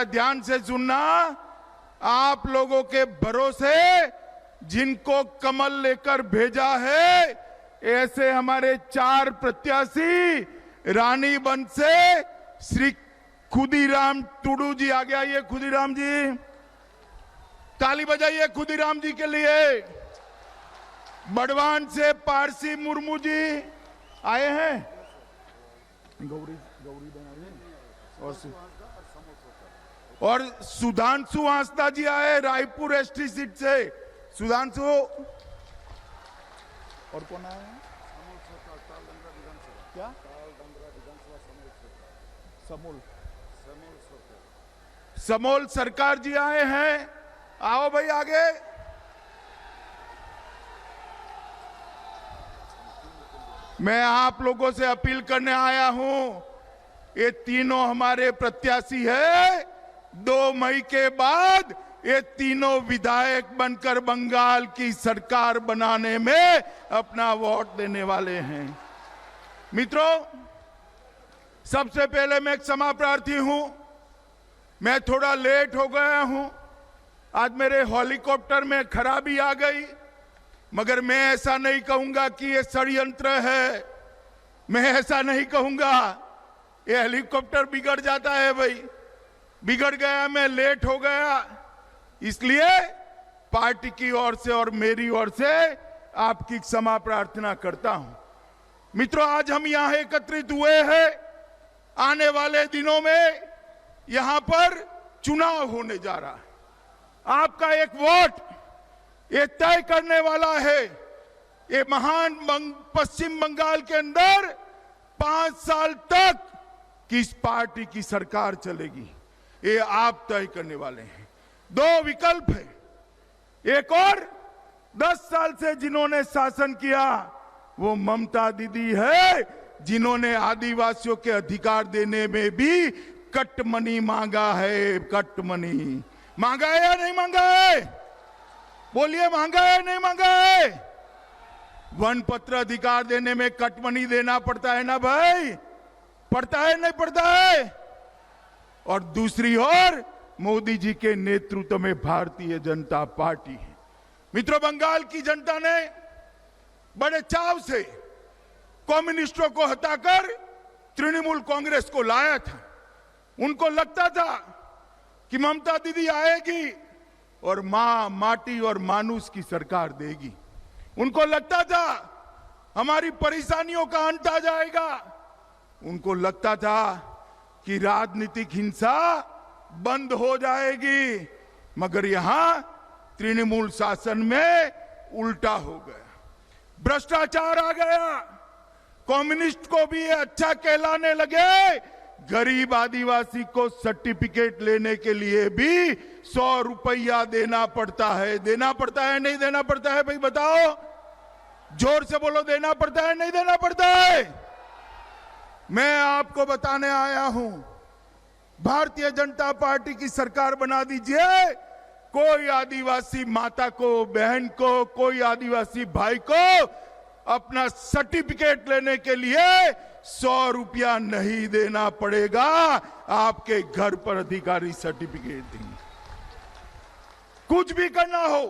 जरा ध्यान से सुनना। आप लोगों के भरोसे जिनको कमल लेकर भेजा है, ऐसे हमारे 4 प्रत्याशी रानीबंध से श्री खुदीराम टुडू जी आगे आइए। खुदीराम जी, ताली बजाइए खुदीराम जी के लिए। बड़वान से पारसी मुर्मू जी आए हैं। गौरी और सुधांशु हांसदा जी आए रायपुर एसटी सीट से। सुधांशु और कौन आया है? क्या? समोल सरकार जी आए हैं। आओ भाई आगे। मैं आप लोगों से अपील करने आया हूं, ये तीनों हमारे प्रत्याशी है। 2 मई के बाद ये तीनों विधायक बनकर बंगाल की सरकार बनाने में अपना वोट देने वाले हैं। मित्रों, सबसे पहले मैं क्षमा प्रार्थी हूं, मैं थोड़ा लेट हो गया हूं। आज मेरे हेलीकॉप्टर में खराबी आ गई, मगर मैं ऐसा नहीं कहूंगा कि ये षड्यंत्र है। मैं ऐसा नहीं कहूंगा। ये हेलीकॉप्टर बिगड़ जाता है भाई, बिगड़ गया, मैं लेट हो गया। इसलिए पार्टी की ओर से और मेरी ओर से आपकी क्षमा प्रार्थना करता हूं। मित्रों, आज हम यहां एकत्रित हुए हैं। आने वाले दिनों में यहां पर चुनाव होने जा रहा है। आपका एक वोट ये तय करने वाला है ये महान पश्चिम बंगाल के अंदर 5 साल तक किस पार्टी की सरकार चलेगी, ये आप तय करने वाले हैं। 2 विकल्प है। एक और 10 साल से जिन्होंने शासन किया वो ममता दीदी है, जिन्होंने आदिवासियों के अधिकार देने में भी कटमनी मांगा है। कटमनी मांगा है या नहीं मांगा है? बोलिए, मांगा है नहीं मांगा है? वन पत्र अधिकार देने में कटमनी देना पड़ता है ना भाई? पड़ता है नहीं पड़ता है? और दूसरी ओर मोदी जी के नेतृत्व में भारतीय जनता पार्टी है। मित्रों, बंगाल की जनता ने बड़े चाव से कम्युनिस्टों को हटाकर तृणमूल कांग्रेस को लाया था। उनको लगता था कि ममता दीदी आएगी और मां, माटी और मानुष की सरकार देगी। उनको लगता था हमारी परेशानियों का अंत आ जाएगा। उनको लगता था कि राजनीतिक हिंसा बंद हो जाएगी, मगर यहां तृणमूल शासन में उल्टा हो गया। भ्रष्टाचार आ गया। कम्युनिस्ट को भी ये अच्छा कहलाने लगे। गरीब आदिवासी को सर्टिफिकेट लेने के लिए भी 100 रुपया देना पड़ता है। देना पड़ता है नहीं देना पड़ता है भाई? बताओ, जोर से बोलो। देना पड़ता है नहीं देना पड़ता है? मैं आपको बताने आया हूं, भारतीय जनता पार्टी की सरकार बना दीजिए। कोई आदिवासी माता को, बहन को, कोई आदिवासी भाई को अपना सर्टिफिकेट लेने के लिए 100 रुपया नहीं देना पड़ेगा। आपके घर पर अधिकारी सर्टिफिकेट देंगे। कुछ भी करना हो,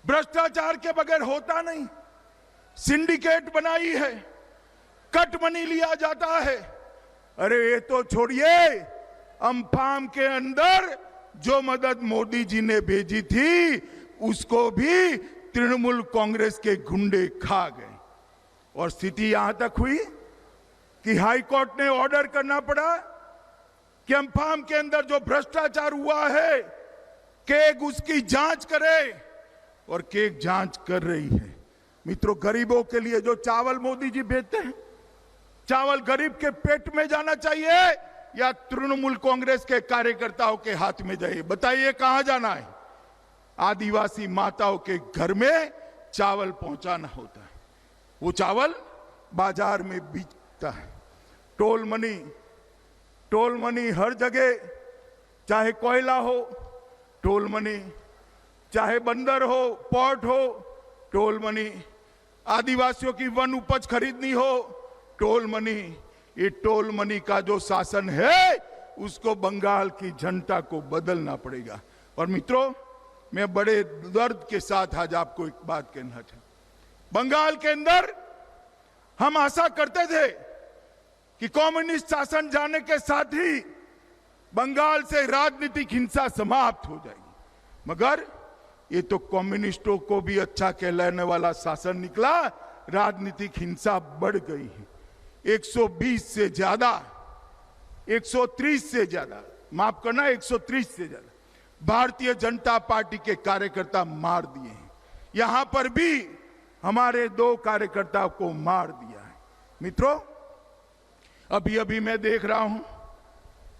भ्रष्टाचार के बगैर होता नहीं। सिंडिकेट बनाई है, कट मनी लिया जाता है। अरे ये तो छोड़िए, अम्फान के अंदर जो मदद मोदी जी ने भेजी थी उसको भी तृणमूल कांग्रेस के गुंडे खा गए। और स्थिति यहां तक हुई कि हाई कोर्ट ने ऑर्डर करना पड़ा कि अम्फान के अंदर जो भ्रष्टाचार हुआ है केग उसकी जांच करे, और केग जांच कर रही है। मित्रों, गरीबों के लिए जो चावल मोदी जी भेजते हैं, चावल गरीब के पेट में जाना चाहिए या तृणमूल कांग्रेस के कार्यकर्ताओं के हाथ में जाए? बताइए कहां जाना है? आदिवासी माताओं के घर में चावल पहुंचाना होता है। वो चावल बाजार में बिकता है। टोल मनी हर जगह, चाहे कोयला हो टोल मनी, चाहे बंदर हो, पोर्ट हो टोल मनी, आदिवासियों की वन उपज खरीदनी हो टोल मनी। ये टोल मनी का जो शासन है उसको बंगाल की जनता को बदलना पड़ेगा। और मित्रों, मैं बड़े दर्द के साथ आज आपको एक बात कहना चाहता हूं। बंगाल के अंदर हम आशा करते थे कि कम्युनिस्ट शासन जाने के साथ ही बंगाल से राजनीतिक हिंसा समाप्त हो जाएगी, मगर ये तो कम्युनिस्टों को भी अच्छा कहलाने वाला शासन निकला। राजनीतिक हिंसा बढ़ गई है। 120 से ज्यादा, 130 से ज्यादा, माफ करना 130 से ज्यादा भारतीय जनता पार्टी के कार्यकर्ता मार दिए हैं। यहां पर भी हमारे 2 कार्यकर्ताओं को मार दिया है। मित्रों, अभी अभी मैं देख रहा हूं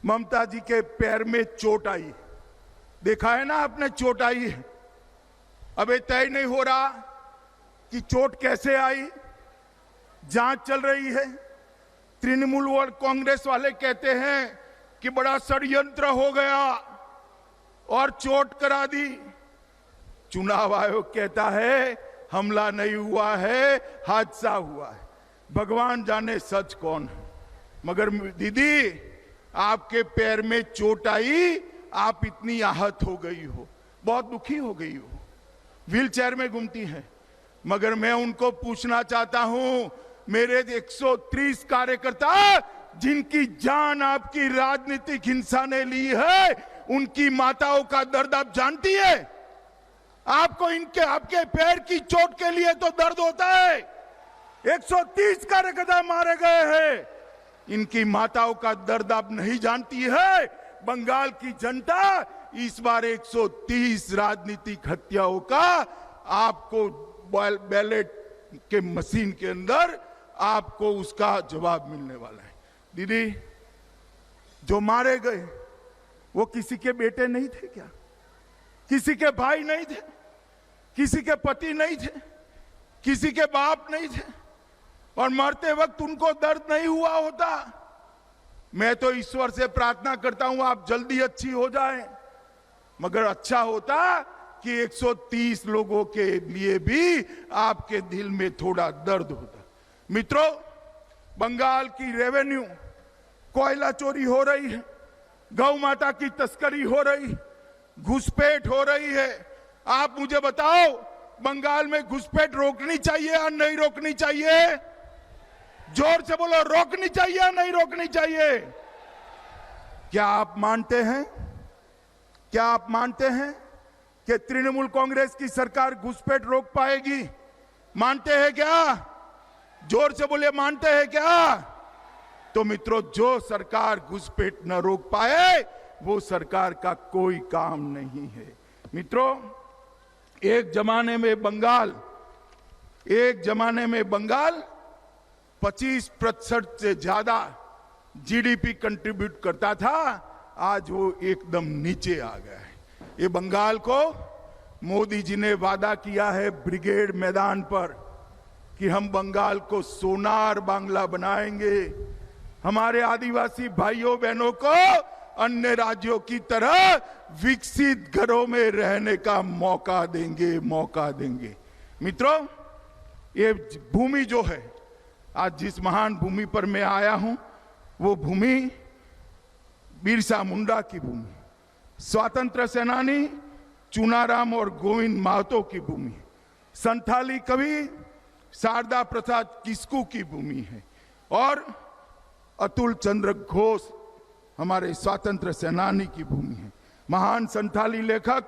ममता जी के पैर में चोट आई। देखा है ना आपने, चोट आई है। अब ये तय नहीं हो रहा कि चोट कैसे आई, जांच चल रही है। तृणमूल और कांग्रेस वाले कहते हैं कि बड़ा षड्यंत्र हो गया और चोट करा दी। चुनाव आयोग कहता है हमला नहीं हुआ है, हादसा हुआ है। भगवान जाने सच कौन है। मगर दीदी, आपके पैर में चोट आई, आप इतनी आहत हो गई हो, बहुत दुखी हो गई हो, व्हील चेयर में घूमती है। मगर मैं उनको पूछना चाहता हूं, मेरे 130 कार्यकर्ता जिनकी जान आपकी राजनीतिक हिंसा ने ली है, उनकी माताओं का दर्द आप जानती है? आपको इनके आपके पैर की चोट के लिए तो दर्द होता है। 130 कार्यकर्ता मारे गए हैं, इनकी माताओं का दर्द आप नहीं जानती है। बंगाल की जनता इस बार 130 राजनीतिक हत्याओं का आपको बैलेट के मशीन के अंदर आपको उसका जवाब मिलने वाला है। दीदी, जो मारे गए वो किसी के बेटे नहीं थे क्या? किसी के भाई नहीं थे? किसी के पति नहीं थे? किसी के बाप नहीं थे? और मरते वक्त उनको दर्द नहीं हुआ होता? मैं तो ईश्वर से प्रार्थना करता हूं आप जल्दी अच्छी हो जाएं, मगर अच्छा होता कि 130 लोगों के लिए भी आपके दिल में थोड़ा दर्द होता। मित्रों, बंगाल की रेवेन्यू, कोयला चोरी हो रही है, गौ माता की तस्करी हो रही, घुसपैठ हो रही है। आप मुझे बताओ, बंगाल में घुसपैठ रोकनी चाहिए या नहीं रोकनी चाहिए? जोर से बोलो, रोकनी चाहिए या नहीं रोकनी चाहिए? क्या आप मानते हैं, क्या आप मानते हैं कि तृणमूल कांग्रेस की सरकार घुसपैठ रोक पाएगी? मानते हैं क्या? जोर से बोलिए, मानते हैं क्या? तो मित्रों, जो सरकार घुसपैठ न रोक पाए वो सरकार का कोई काम नहीं है। मित्रों, एक जमाने में बंगाल 25% से ज्यादा जीडीपी कंट्रीब्यूट करता था, आज वो एकदम नीचे आ गया है। ये बंगाल को मोदी जी ने वादा किया है ब्रिगेड मैदान पर कि हम बंगाल को सोनार बांग्ला बनाएंगे, हमारे आदिवासी भाइयों बहनों को अन्य राज्यों की तरह विकसित घरों में रहने का मौका देंगे। मित्रों, ये भूमि जो है, आज जिस महान भूमि पर मैं आया हूं, वो भूमि बिरसा मुंडा की भूमि, स्वतंत्र सेनानी चुनाराम और गोविंद महतो की भूमि, संथाली कवि शारदा प्रसाद किस्कू की भूमि है, और अतुल चंद्र घोष हमारे स्वतंत्र सेनानी की भूमि है। महान संथाली लेखक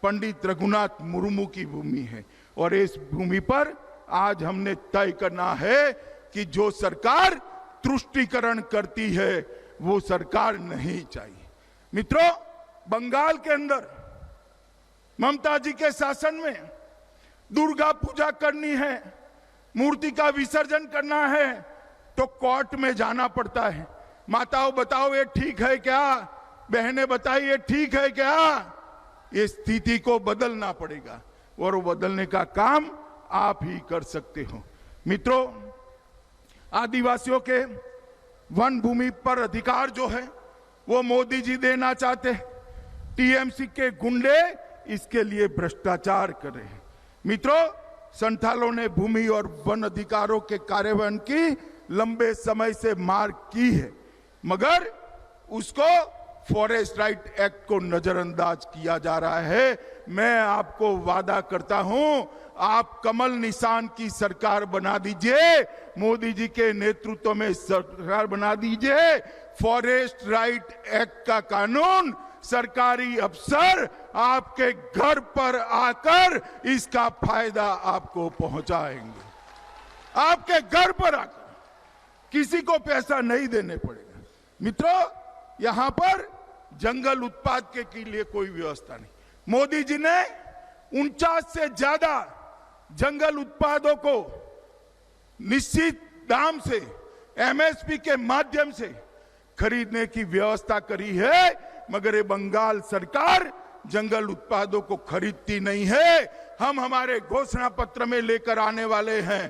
पंडित रघुनाथ मुर्मू की भूमि है। और इस भूमि पर आज हमने तय करना है कि जो सरकार तुष्टीकरण करती है वो सरकार नहीं चाहिए। मित्रों, बंगाल के अंदर ममता जी के शासन में दुर्गा पूजा करनी है, मूर्ति का विसर्जन करना है तो कोर्ट में जाना पड़ता है। माताओं बताओ, ये ठीक है क्या? बहनें बताइए, ठीक है क्या? ये स्थिति को बदलना पड़ेगा और वो बदलने का काम आप ही कर सकते हो। मित्रों, आदिवासियों के वन भूमि पर अधिकार जो है वो मोदी जी देना चाहते हैं। टीएमसी के गुंडे इसके लिए भ्रष्टाचार कर रहे हैं। मित्रों, संथालों ने भूमि और वन अधिकारों के कार्यान्वयन की लंबे समय से मांग की है, मगर उसको फॉरेस्ट राइट एक्ट को नजरअंदाज किया जा रहा है। मैं आपको वादा करता हूं, आप कमल निशान की सरकार बना दीजिए, मोदी जी के नेतृत्व में सरकार बना दीजिए। फॉरेस्ट राइट एक्ट का कानून सरकारी अफसर आपके घर पर आकर इसका फायदा आपको पहुंचाएंगे। आपके घर पर आकर, किसी को पैसा नहीं देने पड़ेगा। मित्रों, यहां पर जंगल उत्पाद के लिए कोई व्यवस्था नहीं। मोदी जी ने 49 से ज्यादा जंगल उत्पादों को निश्चित दाम से, एमएसपी के माध्यम से खरीदने की व्यवस्था करी है, मगर ये बंगाल सरकार जंगल उत्पादों को खरीदती नहीं है। हम हमारे घोषणा पत्र में लेकर आने वाले हैं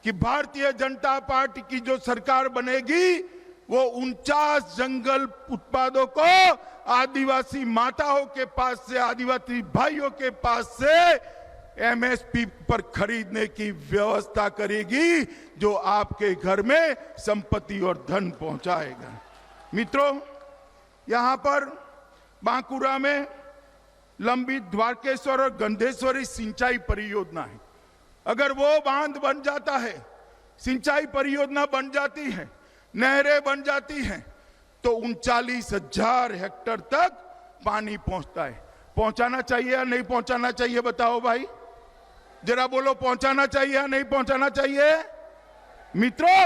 कि भारतीय जनता पार्टी की जो सरकार बनेगी वो 49 जंगल उत्पादों को आदिवासी माताओं के पास से, आदिवासी भाइयों के पास से एमएसपी पर खरीदने की व्यवस्था करेगी, जो आपके घर में संपत्ति और धन पहुंचाएगा। मित्रों, यहां पर बांकुरा में लंबित द्वारकेश्वर और गंधेश्वरी सिंचाई परियोजना है। अगर वो बांध बन जाता है, सिंचाई परियोजना बन जाती है, नहरें बन जाती हैं, तो 39,000 हेक्टेयर तक पानी पहुंचता है। पहुंचाना चाहिए या नहीं पहुंचाना चाहिए, बताओ भाई, जरा बोलो, पहुंचाना चाहिए या नहीं पहुंचाना चाहिए? मित्रों,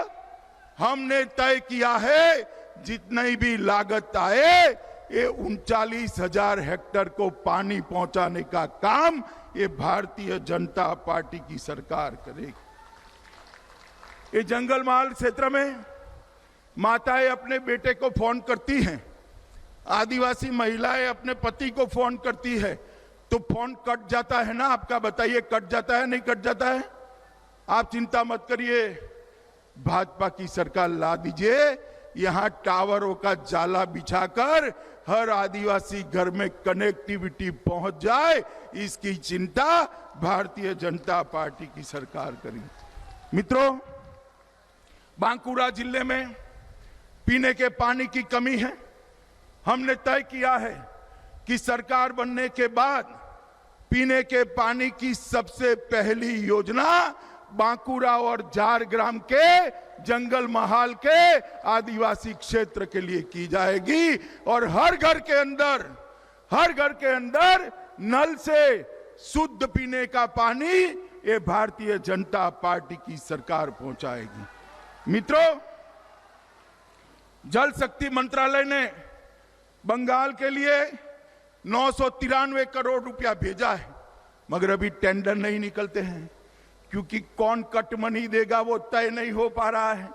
हमने तय किया है, जितनी भी लागत आए, ये 39,000 हेक्टेयर को पानी पहुंचाने का काम ये भारतीय जनता पार्टी की सरकार करेगी। ये जंगल महल क्षेत्र में माताएं अपने बेटे को फोन करती हैं, आदिवासी महिलाएं अपने पति को फोन करती है, तो फोन कट जाता है ना आपका, बताइए, कट जाता है नहीं कट जाता है? आप चिंता मत करिए, भाजपा की सरकार ला दीजिए, यहां टावरों का जाला बिछाकर हर आदिवासी घर में कनेक्टिविटी पहुंच जाए, इसकी चिंता भारतीय जनता पार्टी की सरकार करेगी। मित्रों, बांकुरा जिले में पीने के पानी की कमी है। हमने तय किया है कि सरकार बनने के बाद पीने के पानी की सबसे पहली योजना बांकुरा और झारग्राम के जंगल महाल के आदिवासी क्षेत्र के लिए की जाएगी, और हर घर के अंदर नल से शुद्ध पीने का पानी ये भारतीय जनता पार्टी की सरकार पहुंचाएगी। मित्रों, जल शक्ति मंत्रालय ने बंगाल के लिए 993 करोड़ रुपया भेजा है, मगर अभी टेंडर नहीं निकलते हैं, क्योंकि कौन कट मनी देगा वो तय नहीं हो पा रहा है।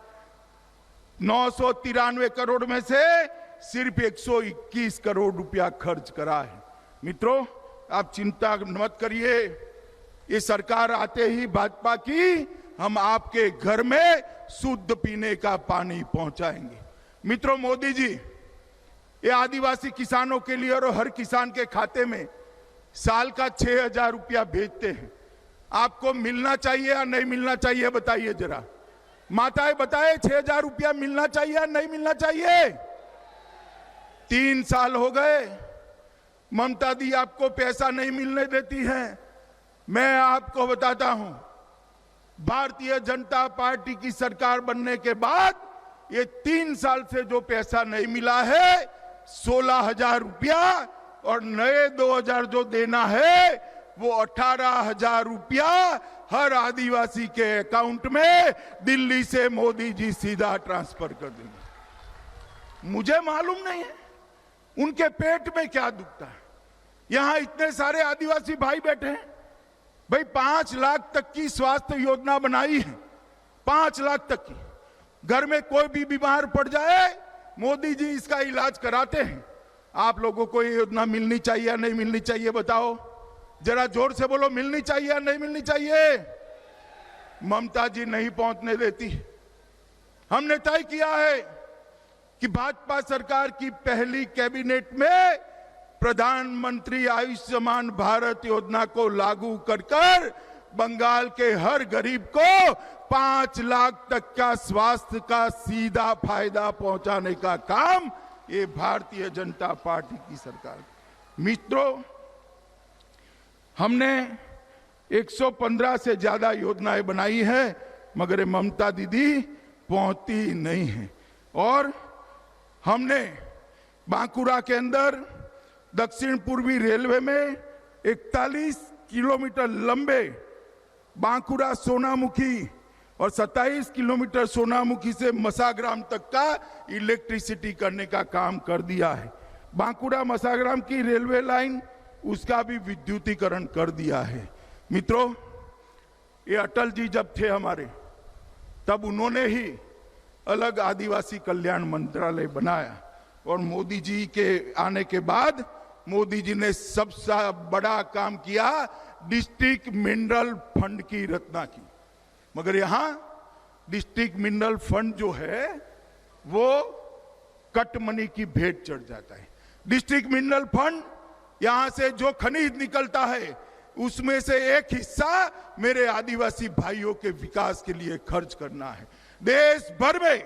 993 करोड़ में से सिर्फ 121 करोड़ रुपया खर्च करा है। मित्रों, आप चिंता मत करिए, ये सरकार आते ही भाजपा की, हम आपके घर में शुद्ध पीने का पानी पहुंचाएंगे। मित्रों, मोदी जी ये आदिवासी किसानों के लिए और हर किसान के खाते में साल का 6,000 रुपया भेजते हैं। आपको मिलना चाहिए या नहीं मिलना चाहिए, बताइए जरा, माताएं बताएं, 6,000 रुपया मिलना चाहिए या नहीं मिलना चाहिए? 3 साल हो गए, ममता दी आपको पैसा नहीं मिलने देती है। मैं आपको बताता हूं, भारतीय जनता पार्टी की सरकार बनने के बाद ये 3 साल से जो पैसा नहीं मिला है, 16,000 रुपया, और नए 2,000 जो देना है वो 18,000 रुपया हर आदिवासी के अकाउंट में दिल्ली से मोदी जी सीधा ट्रांसफर कर देंगे। मुझे मालूम नहीं है उनके पेट में क्या दुखता है। यहां इतने सारे आदिवासी भाई बैठे हैं, भाई 5 लाख तक की स्वास्थ्य योजना बनाई है, 5 लाख तक की। घर में कोई भी बीमार पड़ जाए, मोदी जी इसका इलाज कराते हैं। आप लोगों को ये योजना मिलनी चाहिए या नहीं मिलनी चाहिए, बताओ जरा, जोर से बोलो, मिलनी चाहिए या नहीं मिलनी चाहिए? ममता जी नहीं पहुंचने देती। हमने तय किया है कि भाजपा सरकार की पहली कैबिनेट में प्रधानमंत्री आयुष्मान भारत योजना को लागू कर बंगाल के हर गरीब को 5 लाख तक का स्वास्थ्य का सीधा फायदा पहुंचाने का काम ये भारतीय जनता पार्टी की सरकार। मित्रों, हमने 115 से ज्यादा योजनाएं बनाई है, मगर ये ममता दीदी पहुंचती नहीं है। और हमने बांकुड़ा के अंदर दक्षिण पूर्वी रेलवे में 41 किलोमीटर लंबे बांकुड़ा सोनामुखी और 27 किलोमीटर सोनामुखी से मसाग्राम तक का इलेक्ट्रिसिटी करने का काम कर दिया है। बांकुड़ा मसाग्राम की रेलवे लाइन, उसका भी विद्युतीकरण कर दिया है। मित्रों, ये अटल जी जब थे हमारे, तब उन्होंने ही अलग आदिवासी कल्याण मंत्रालय बनाया, और मोदी जी के आने के बाद मोदी जी ने सबसे बड़ा काम किया, डिस्ट्रिक्ट मिनरल फंड की रचना की। मगर यहां डिस्ट्रिक्ट मिनरल फंड जो है वो कट मनी की भेंट चढ़ जाता है। डिस्ट्रिक्ट मिनरल फंड, यहां से जो खनिज निकलता है उसमें से एक हिस्सा मेरे आदिवासी भाइयों के विकास के लिए खर्च करना है। देश भर में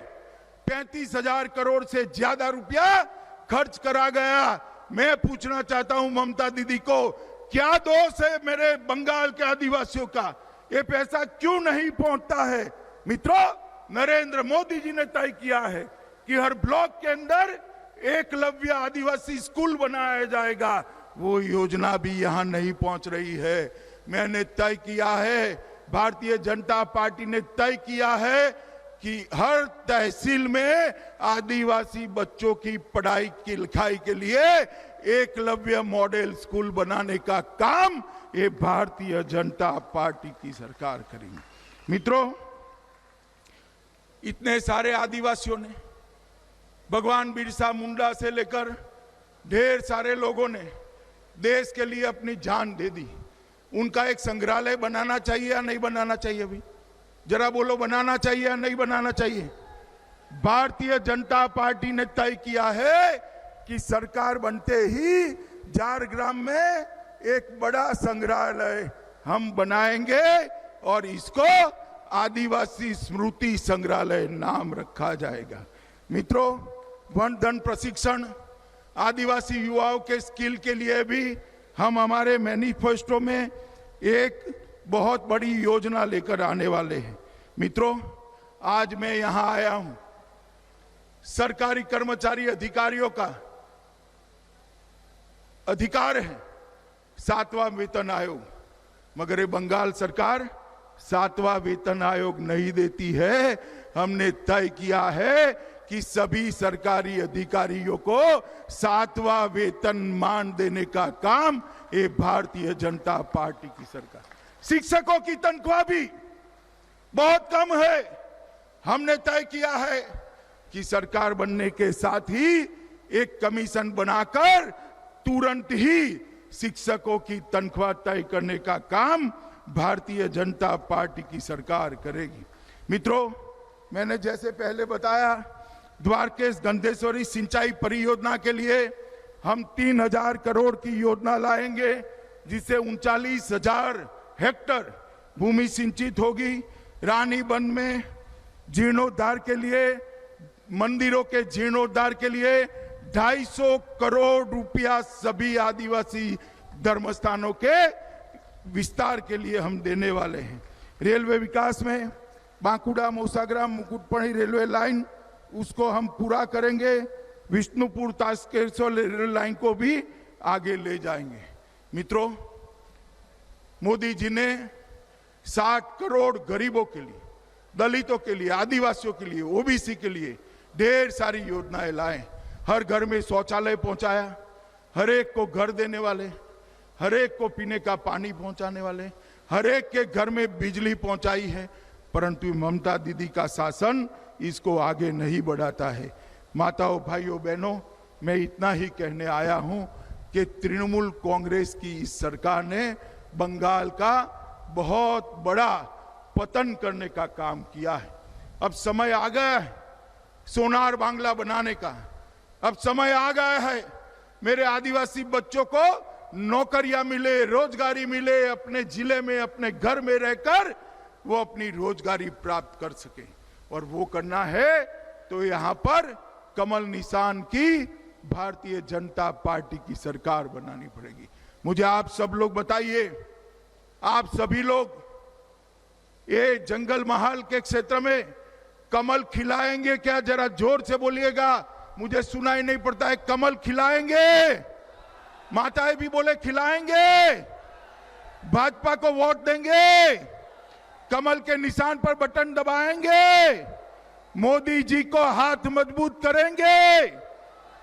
35,000 करोड़ से ज्यादा रुपया खर्च करा गया। मैं पूछना चाहता हूं ममता दीदी को, क्या दोष है मेरे बंगाल के आदिवासियों का? ये पैसा क्यों नहीं पहुंचता है? मित्रों, नरेंद्र मोदी जी ने तय किया है कि हर ब्लॉक के अंदर एकलव्य आदिवासी स्कूल बनाया जाएगा। वो योजना भी यहां नहीं पहुंच रही है। मैंने तय किया है, भारतीय जनता पार्टी ने तय किया है कि हर तहसील में आदिवासी बच्चों की पढ़ाई की लिखाई के लिए एकलव्य मॉडल स्कूल बनाने का काम ये भारतीय जनता पार्टी की सरकार करेगी। मित्रों, इतने सारे आदिवासियों ने, भगवान बिरसा मुंडा से लेकर ढेर सारे लोगों ने देश के लिए अपनी जान दे दी। उनका एक संग्रहालय बनाना चाहिए या नहीं बनाना चाहिए? अभी जरा बोलो, बनाना चाहिए या नहीं बनाना चाहिए? भारतीय जनता पार्टी ने तय किया है कि सरकार बनते ही झारग्राम में एक बड़ा संग्रहालय हम बनाएंगे और इसको आदिवासी स्मृति संग्रहालय नाम रखा जाएगा। मित्रों, वन धन प्रशिक्षण, आदिवासी युवाओं के स्किल के लिए भी हम हमारे मैनिफेस्टो में एक बहुत बड़ी योजना लेकर आने वाले हैं। मित्रों, आज मैं यहां आया हूं, सरकारी कर्मचारी अधिकारियों का अधिकार है 7वां वेतन आयोग, मगर ये बंगाल सरकार 7वां वेतन आयोग नहीं देती है। हमने तय किया है कि सभी सरकारी अधिकारियों को 7वां वेतनमान देने का काम ये भारतीय जनता पार्टी की सरकार। शिक्षकों की तनख्वाह भी बहुत कम है। हमने तय किया है कि सरकार बनने के साथ ही एक कमीशन बनाकर तुरंत ही शिक्षकों की तनख्वाह तय करने का काम भारतीय जनता पार्टी की सरकार करेगी। मित्रों, मैंने जैसे पहले बताया, द्वारकेश गंधेश्वरी सिंचाई परियोजना के लिए हम 3,000 करोड़ की योजना लाएंगे, जिससे 39,000 हेक्टर भूमि सिंचित होगी। रानीबंद में जीर्णोद्धार के लिए, मंदिरों के जीर्णोद्धार के लिए 250 करोड़ रुपया सभी आदिवासी धर्मस्थानों के विस्तार के लिए हम देने वाले हैं। रेलवे विकास में बांकुड़ा मौसाग्राम मुकुटपणी रेलवे लाइन, उसको हम पूरा करेंगे। विष्णुपुर तास्केश्वर रेलवे लाइन को भी आगे ले जाएंगे। मित्रों, मोदी जी ने 60 करोड़ गरीबों के लिए, दलितों के लिए, आदिवासियों के लिए, ओबीसी के लिए ढेर सारी योजनाएं लाए। हर घर में शौचालय पहुंचाया, हर एक को घर देने वाले, हर एक को पीने का पानी पहुंचाने वाले, हर एक के घर में बिजली पहुंचाई है। परंतु ममता दीदी का शासन इसको आगे नहीं बढ़ाता है। माताओं, भाइयों, बहनों, मैं इतना ही कहने आया हूं कि तृणमूल कांग्रेस की इस सरकार ने बंगाल का बहुत बड़ा पतन करने का काम किया है। अब समय आ गया है सोनार बांग्ला बनाने का। अब समय आ गया है मेरे आदिवासी बच्चों को नौकरियां मिले, रोजगारी मिले, अपने जिले में, अपने घर में रहकर वो अपनी रोजगारी प्राप्त कर सके। और वो करना है तो यहाँ पर कमल निशान की भारतीय जनता पार्टी की सरकार बनानी पड़ेगी। मुझे आप सब लोग बताइए, आप सभी लोग ये जंगल महाल के क्षेत्र में कमल खिलाएंगे क्या? जरा जोर से बोलिएगा, मुझे सुनाई नहीं पड़ता है। कमल खिलाएंगे? माताएं भी बोले खिलाएंगे। भाजपा को वोट देंगे, कमल के निशान पर बटन दबाएंगे, मोदी जी को हाथ मजबूत करेंगे,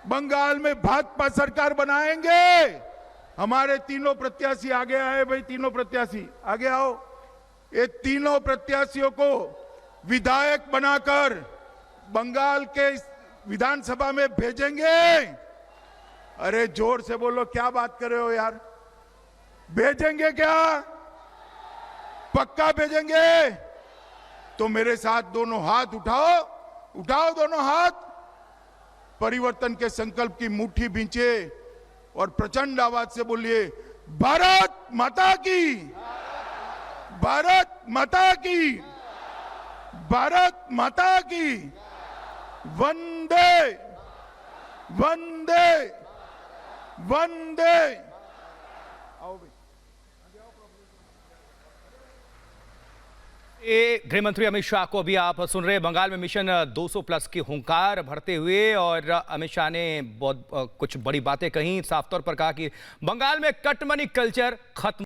बंगाल में भाजपा सरकार बनाएंगे। हमारे तीनों प्रत्याशी आगे आए भाई, तीनों प्रत्याशी आगे आओ। ये तीनों प्रत्याशियों को विधायक बनाकर बंगाल के विधानसभा में भेजेंगे। अरे जोर से बोलो, क्या बात कर रहे हो यार? भेजेंगे क्या? पक्का भेजेंगे? तो मेरे साथ दोनों हाथ उठाओ, उठाओ दोनों हाथ, परिवर्तन के संकल्प की मुट्ठी भींचे और प्रचंड आवाज से बोलिए, भारत माता की, भारत माता की, भारत माता की, वंदे वंदे वंदे। आओ भाई। गृह मंत्री अमित शाह को अभी आप सुन रहे हैं। बंगाल में मिशन 200 प्लस की हुंकार भरते हुए और अमित शाह ने बहुत कुछ बड़ी बातें कही। साफ तौर पर कहा कि बंगाल में कट मनी कल्चर खत्म